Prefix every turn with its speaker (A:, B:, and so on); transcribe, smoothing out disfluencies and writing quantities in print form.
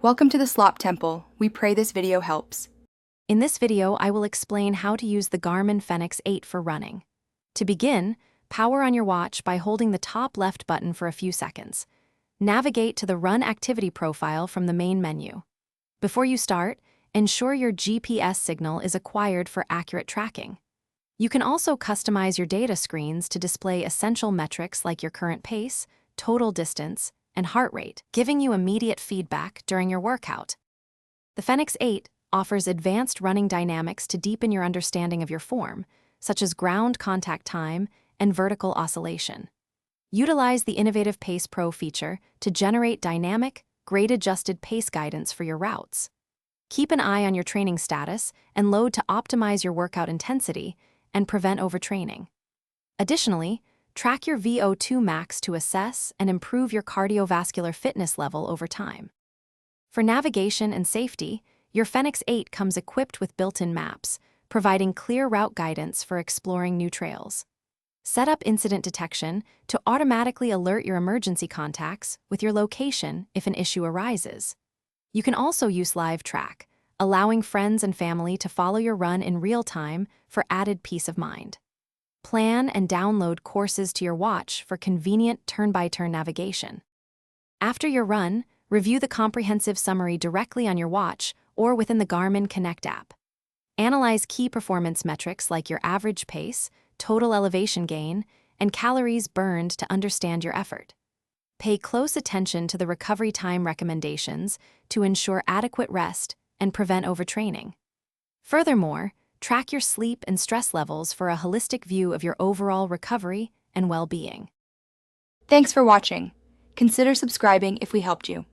A: Welcome to the Slop Temple. We pray this video helps.
B: In this video, I will explain how to use the Garmin Fenix 8 for running. To begin, power on your watch by holding the top left button for a few seconds. Navigate to the Run Activity profile from the main menu. Before you start, ensure your GPS signal is acquired for accurate tracking. You can also customize your data screens to display essential metrics like your current pace, total distance, and heart rate, giving you immediate feedback during your workout. The Fenix 8 offers advanced running dynamics to deepen your understanding of your form, such as ground contact time and vertical oscillation. Utilize the innovative PacePro feature to generate dynamic, grade-adjusted pace guidance for your routes. Keep an eye on your training status and load to optimize your workout intensity and prevent overtraining. Additionally, track your VO2 max to assess and improve your cardiovascular fitness level over time. For navigation and safety, your Fenix 8 comes equipped with built-in maps, providing clear route guidance for exploring new trails. Set up incident detection to automatically alert your emergency contacts with your location if an issue arises. You can also use Live Track, allowing friends and family to follow your run in real time for added peace of mind. Plan and download courses to your watch for convenient turn-by-turn navigation. After your run, review the comprehensive summary directly on your watch or within the Garmin Connect app. Analyze key performance metrics like your average pace, total elevation gain, and calories burned to understand your effort. Pay close attention to the recovery time recommendations to ensure adequate rest and prevent overtraining. Furthermore, track your sleep and stress levels for a holistic view of your overall recovery and well-being.
A: Thanks for watching. Consider subscribing if we helped you.